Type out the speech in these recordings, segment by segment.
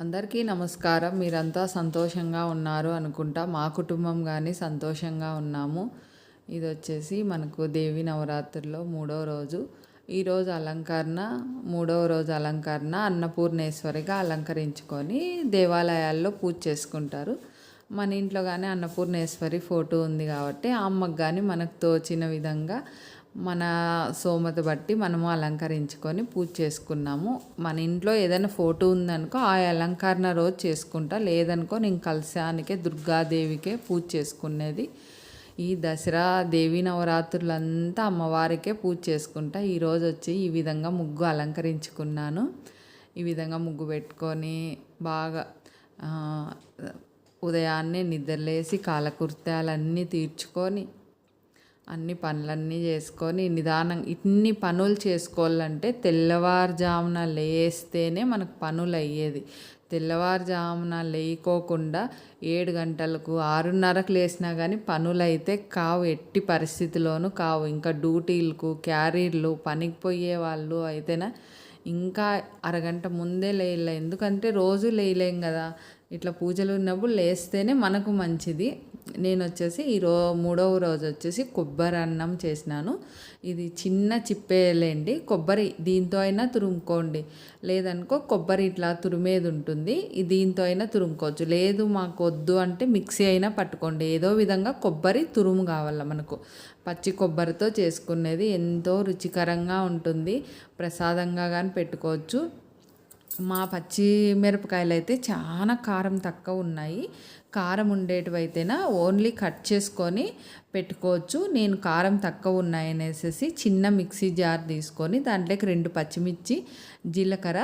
అందరికీ నమస్కారం. మీరంతా సంతోషంగా ఉన్నారు అనుకుంటా. మా కుటుంబం కానీ సంతోషంగా ఉన్నాము. ఇదొచ్చేసి మనకు దేవి నవరాత్రుల్లో మూడవ రోజు. ఈరోజు అలంకరణ మూడవ రోజు అలంకరణ అన్నపూర్ణేశ్వరిగా అలంకరించుకొని దేవాలయాల్లో పూజ చేసుకుంటారు. మన ఇంట్లో కానీ అన్నపూర్ణేశ్వరి ఫోటో ఉంది కాబట్టి ఆ అమ్మకు కానీ మనకు తోచిన విధంగా మన స్తోమత బట్టి మనము అలంకరించుకొని పూజ చేసుకున్నాము. మన ఇంట్లో ఏదైనా ఫోటో ఉందనుకో ఆ అలంకరణ రోజు చేసుకుంటా, లేదనుకో నేను కలశానికే దుర్గాదేవికే పూజ చేసుకునేది. ఈ దసరా దేవీ నవరాత్రులంతా అమ్మవారికే పూజ చేసుకుంటా. ఈరోజు వచ్చి ఈ విధంగా ముగ్గు అలంకరించుకున్నాను. ఈ విధంగా ముగ్గు పెట్టుకొని బాగా ఉదయాన్నే నిద్రలేసి కాలకృత్యాలన్నీ తీర్చుకొని అన్ని పనులన్నీ చేసుకొని నిదానం ఇన్ని పనులు చేసుకోవాలంటే తెల్లవారుజామున లేస్తేనే మనకు పనులు అయ్యేది. తెల్లవారుజామున లేకోకుండా 7 గంటలకు 6:30కు లేసినా కానీ పనులు అయితే కావు, ఎట్టి పరిస్థితిలోనూ కావు. ఇంకా డ్యూటీలకు క్యారీర్లు పనికి పోయే వాళ్ళు అయితేనే ఇంకా అరగంట ముందే లేయలే, ఎందుకంటే రోజు లేయలేం కదా. ఇట్లా పూజలు ఉన్నప్పుడు లేస్తేనే మనకు మంచిది. నేను వచ్చేసి మూడవ రోజు వచ్చేసి కొబ్బరి అన్నం చేసినాను. ఇది చిన్న చిప్పేలేండి కొబ్బరి, దీంతో అయినా తురుముకోండి, లేదనుకో కొబ్బరి ఇట్లా తురిమేది ఉంటుంది, దీంతో అయినా తురుముకోవచ్చు. లేదు మాకు వద్దు అంటే మిక్సీ అయినా పట్టుకోండి. ఏదో విధంగా కొబ్బరి తురుము కావాల మనకు. పచ్చి కొబ్బరితో చేసుకునేది ఎంతో రుచికరంగా ఉంటుంది. ప్రసాదంగా కానీ పెట్టుకోవచ్చు. మా పచ్చి మిరపకాయలు అయితే చాలా కారం తక్కువ ఉన్నాయి. కారం ఉండేటివైతేనా ఓన్లీ కట్ చేసుకొని పెట్టుకోవచ్చు. నేను కారం తక్కువ ఉన్నాయనేసి చిన్న మిక్సీ జార్ తీసుకొని దాంట్లోకి 2 పచ్చిమిర్చి, జీలకర్ర,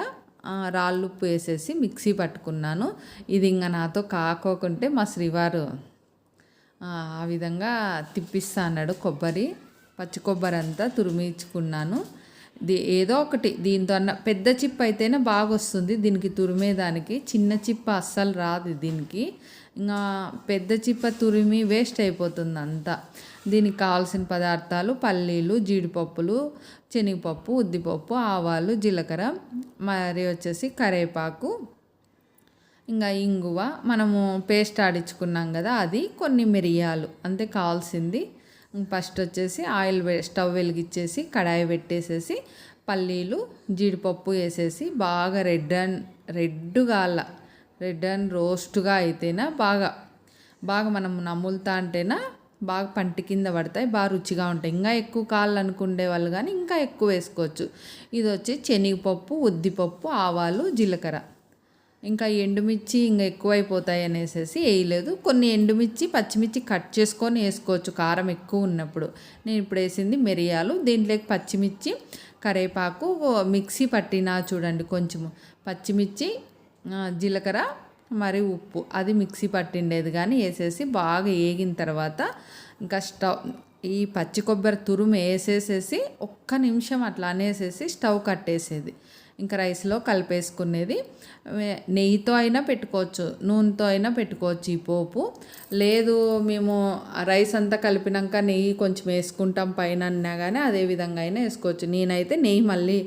రాళ్ళుప్పు వేసేసి మిక్సీ పట్టుకున్నాను. ఇది ఇంకా నాతో కాకోకుంటే మా శ్రీవారు ఆ విధంగా తిప్పిస్తా అన్నాడు. పచ్చి కొబ్బరి అంతా తురిమించుకున్నాను. ఏదో ఒకటి దీంతో అన్న పెద్ద చిప్ అయితేనే బాగా వస్తుంది దీనికి తురిమేదానికి. చిన్న చిప్ప అస్సలు రాదు దీనికి. ఇంకా పెద్ద చిప్ప తురిమి వేస్ట్ అయిపోతుంది అంతా. దీనికి కావాల్సిన పదార్థాలు పల్లీలు, జీడిపప్పులు, శనగపప్పు, ఉద్దిపప్పు, ఆవాలు, జీలకర్ర, మరి వచ్చేసి కరివేపాకు, ఇంకా ఇంగువ, మనము పేస్ట్ ఆడించుకున్నాం కదా అది, కొన్ని మిరియాలు, అంతే కావాల్సింది. ఫస్ట్ వచ్చేసి స్టవ్ వెలిగించేసి కడాయి పెట్టేసేసి పల్లీలు, జీడిపప్పు వేసేసి బాగా రెడ్ అండ్ రోస్ట్గా అయితేనా బాగా మనం నములుతా అంటేనా బాగా పంటి కింద పడతాయి, బాగా రుచిగా ఉంటాయి. ఇంకా ఎక్కువ కావాలనుకునే వాళ్ళు కానీ ఇంకా ఎక్కువ వేసుకోవచ్చు. ఇది వచ్చి శనగపప్పు, ఉద్దిపప్పు, ఆవాలు, జీలకర్ర, ఇంకా ఎండుమిర్చి ఇంకా ఎక్కువైపోతాయి అనేసి వేయలేదు. కొన్ని ఎండుమిర్చి, పచ్చిమిర్చి కట్ చేసుకొని వేసుకోవచ్చు కారం ఎక్కువ ఉన్నప్పుడు. నేను ఇప్పుడు వేసింది మిరియాలు, దీంట్లోకి పచ్చిమిర్చి, కరివేపాకు, మిక్సీ పట్టినా చూడండి కొంచెము పచ్చిమిర్చి, జీలకర్ర, మరి ఉప్పు, అది మిక్సీ పట్టిండేది కానీ వేసేసి బాగా వేగిన తర్వాత ఇంకా ఈ పచ్చి కొబ్బరి తురుము వేసేసేసి 1 నిమిషం అట్లా అనేసేసి స్టవ్ కట్టేసేది. ఇంకా రైస్లో కలిపేసుకునేది. నెయ్యితో అయినా పెట్టుకోవచ్చు, నూనెతో అయినా పెట్టుకోవచ్చు ఈ పోపు. లేదు మేము రైస్ అంతా కలిపినాక నెయ్యి కొంచెం వేసుకుంటాం పైన అన్నా కానీ అదే విధంగా అయినా వేసుకోవచ్చు. నేనైతే నెయ్యి మళ్ళీ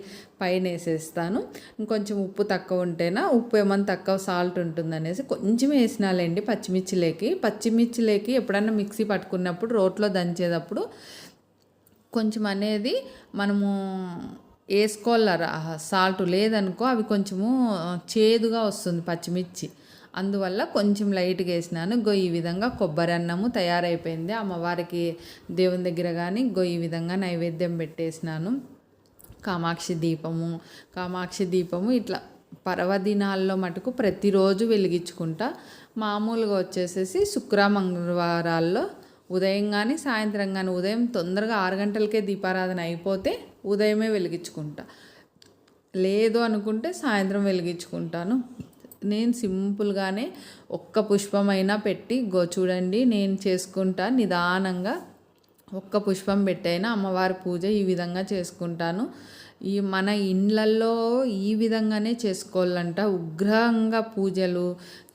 పైన వేసేస్తాను. ఇంకొంచెం ఉప్పు తక్కువ ఉంటేనా, ఉప్పు ఏమన్నా తక్కువ సాల్ట్ ఉంటుందనేసి కొంచెం వేసినాలేండి పచ్చిమిర్చిలేకి ఎప్పుడన్నా మిక్సీ పట్టుకున్నప్పుడు రోట్లో దంచేటప్పుడు కొంచెం అనేది మనము వేసుకోవాలి సాల్ట్, లేదనుకో అవి కొంచెము చేదుగా వస్తుంది పచ్చిమిర్చి, అందువల్ల కొంచెం లైట్గా వేసినాను. ఈ విధంగా కొబ్బరి అన్నము తయారైపోయింది. అమ్మవారికి దేవుని దగ్గర కానీ ఈ విధంగా నైవేద్యం పెట్టేసినాను. కామాక్షి దీపము ఇట్లా పర్వదినాల్లో మటుకు ప్రతిరోజు వెలిగించుకుంటా. మామూలుగా వచ్చేసేసి మంగళవారాల్లో ఉదయం కానీ సాయంత్రం కానీ, ఉదయం తొందరగా 6 గంటలకే దీపారాధన అయిపోతే ఉదయమే వెలిగించుకుంటా, లేదు అనుకుంటే సాయంత్రం వెలిగించుకుంటాను. నేను సింపుల్గానే 1 పుష్పమైనా పెట్టి చూడండి నేను చేసుకుంటా నిదానంగా. 1 పుష్పం పెట్టైనా అమ్మవారి పూజ ఈ విధంగా చేసుకుంటాను. మన ఇళ్ళల్లో ఈ విధంగానే చేసుకోవాలంట. ఉగ్రంగా పూజలు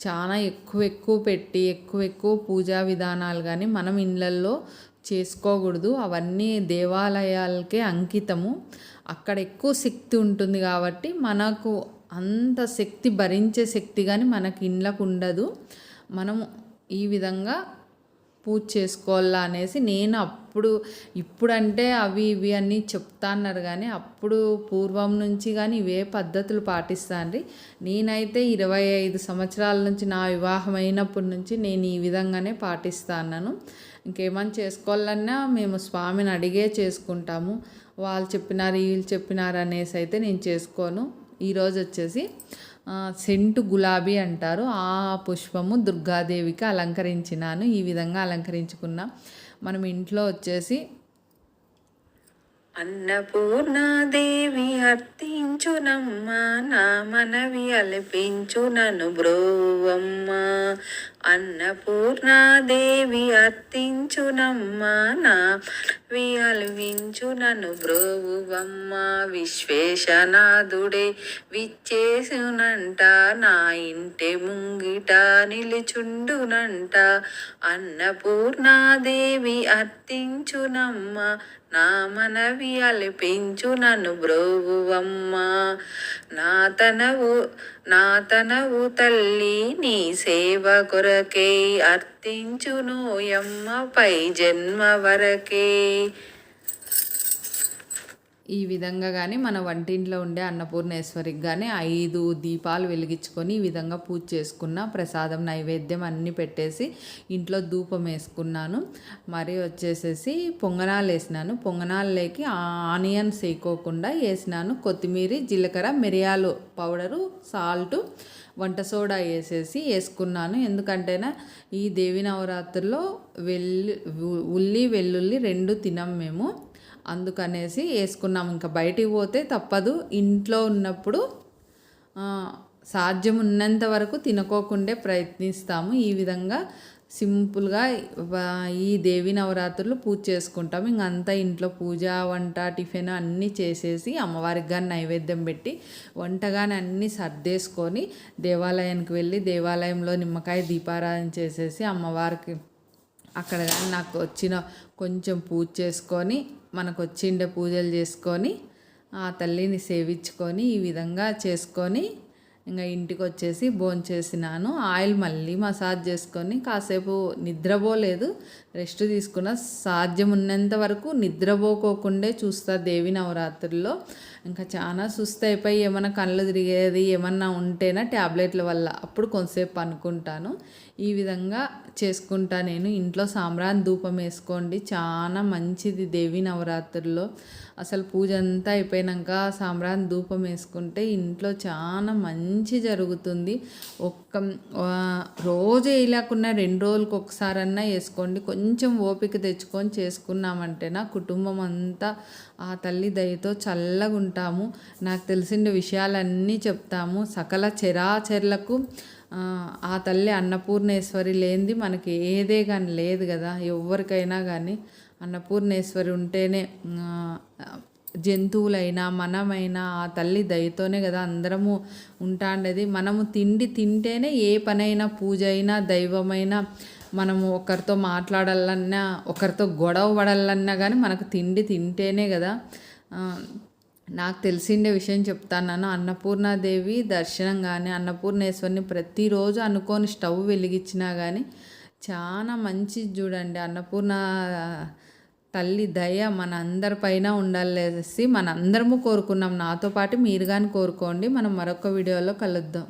చాలా ఎక్కువ పెట్టి ఎక్కువ పూజా విధానాలు కానీ మనం ఇళ్ళల్లో చేసుకోకూడదు. అవన్నీ దేవాలయాలకే అంకితము. అక్కడ ఎక్కువ శక్తి ఉంటుంది కాబట్టి మనకు అంత శక్తి భరించే శక్తి కానీ మనకి ఇండ్లకు ఉండదు. మనము ఈ విధంగా పూజ చేసుకోవాలా అనేసి నేను అప్పుడు, ఇప్పుడంటే అవి ఇవి అన్నీ చెప్తా అన్నారు కానీ అప్పుడు పూర్వం నుంచి కానీ ఇవే పద్ధతులు పాటిస్తాను. నేనైతే 25 సంవత్సరాల నుంచి నా వివాహం అయినప్పటి నుంచి నేను ఈ విధంగానే పాటిస్తాను. ఇంకేమైనా చేసుకోవాలన్నా మేము స్వామిని అడిగే చేసుకుంటాము. వాళ్ళు చెప్పినారు వీళ్ళు చెప్పినారు అనేసి అయితే నేను చేసుకోను. ఈరోజు వచ్చేసి సెంటు గులాబీ అంటారు, ఆ పుష్పము దుర్గాదేవికి అలంకరించినాను. ఈ విధంగా అలంకరించుకున్నా. మనం ఇంట్లో వచ్చేసి అన్నపూర్ణాదేవి అర్థించునమ్మ, నా మనవి అల్పించునను బ్రోవమ్మ. అన్నపూర్ణాదేవి అర్థించునమ్మ, నా మనవి అల్పించునను బ్రోవమ్మ. విశ్వేశనాథుడే విచ్చేసునంట, నా ఇంటి ముంగిట నిలుచుండునంట. అన్నపూర్ణాదేవి అర్థించునమ్మ, నా మనవి అల్పించునను బ్రోవువమ్మ. నా తనవు తల్లి నీ సేవ కొరకే అర్థించునోయమ్మ, పై జన్మ వరకే. ఈ విధంగా కానీ మన వంటింట్లో ఉండే అన్నపూర్ణేశ్వరికి కానీ 5 దీపాలు వెలిగించుకొని ఈ విధంగా పూజ చేసుకున్న, ప్రసాదం నైవేద్యం అన్నీ పెట్టేసి ఇంట్లో ధూపం వేసుకున్నాను. మరి వచ్చేసేసి పొంగనాలు వేసినాను. పొంగనాల్లోకి ఆనియన్స్ వేయకోకుండా వేసినాను. కొత్తిమీర, జీలకర్ర, మిరియాలు పౌడరు, సాల్టు, వంట సోడా వేసుకున్నాను. ఎందుకంటేనా ఈ దేవి నవరాత్రుల్లో ఉల్లి వెల్లుల్లి 2 తినం మేము, అందుకనేసి వేసుకున్నాము. ఇంకా బయటికి పోతే తప్పదు. ఇంట్లో ఉన్నప్పుడు సాధ్యం ఉన్నంత వరకు తినుకోకుండే ప్రయత్నిస్తాము. ఈ విధంగా సింపుల్గా ఈ దేవి నవరాత్రులు పూజ చేసుకుంటాము. ఇంకంతా ఇంట్లో పూజ, వంట, టిఫిన్ అన్నీ చేసేసి అమ్మవారికి కానీ నైవేద్యం పెట్టి వంట కానీ అన్నీ సర్దేసుకొని దేవాలయానికి వెళ్ళి దేవాలయంలో నిమ్మకాయ దీపారాధన చేసేసి అమ్మవారికి అక్కడ కానీ నాకు వచ్చిన కొంచెం పూజ చేసుకొని, మనకు వచ్చిండే పూజలు చేసుకొని ఆ తల్లిని సేవించుకొని ఈ విధంగా చేసుకొని ఇంకా ఇంటికి వచ్చేసి భోంచేసినాను. ఆయిల్ మళ్ళీ మసాజ్ చేసుకొని కాసేపు నిద్రపోలేదు, రెస్ట్ తీసుకున్న. సాధ్యం ఉన్నంత వరకు నిద్రపోకోకుండే చూస్తా దేవి నవరాత్రుల్లో. ఇంకా చాలా సుస్థ అయిపోయి ఏమైనా కళ్ళు తిరిగేది ఏమన్నా ఉంటేనా ట్యాబ్లెట్ల వల్ల అప్పుడు కొంతసేపు అనుకుంటాను. ఈ విధంగా చేసుకుంటా నేను. ఇంట్లో సాంబ్రాణి ధూపం వేసుకోండి, చాలా మంచిది దేవి నవరాత్రుల్లో. అసలు పూజ అంతా అయిపోయాక సాంబ్రాణి ధూపం వేసుకుంటే ఇంట్లో చాలా మంచి జరుగుతుంది. రోజు వేయలేకున్నా 2 రోజులకు ఒకసారన్నా వేసుకోండి. కొంచెం ఓపిక తెచ్చుకొని చేసుకున్నామంటే నా కుటుంబం అంతా ఆ తల్లి దయతో చల్లగా ఉంటాము. నాకు తెలిసిన విషయాలన్నీ చెప్తాము. సకల చరాచరులకు ఆ తల్లి అన్నపూర్ణేశ్వరి లేనిది మనకి ఏదే కానీ లేదు కదా. ఎవరికైనా కానీ అన్నపూర్ణేశ్వరి ఉంటేనే జంతువులైనా మనమైనా ఆ తల్లి దయతోనే కదా అందరము ఉంటాండేది. మనము తిండి తింటేనే ఏ పనైనా, పూజ అయినా, దైవమైనా, మనము ఒకరితో మాట్లాడాలన్నా, ఒకరితో గొడవ పడాలన్నా కానీ మనకు తిండి తింటేనే కదా. నాకు తెలిసిండే విషయం చెప్తాను. అన్నపూర్ణాదేవి దర్శనం కానీ అన్నపూర్ణేశ్వరిని ప్రతిరోజు అనుకొని స్టవ్ వెలిగించినా కానీ చాలా మంచిది. చూడండి, అన్నపూర్ణ తల్లి దయ మన అందరిపైన ఉండాలేసి మన అందరము కోరుకున్నాం. నాతో పాటు మీరు కానీ కోరుకోండి. మనం మరొక వీడియోలో కలుద్దాం.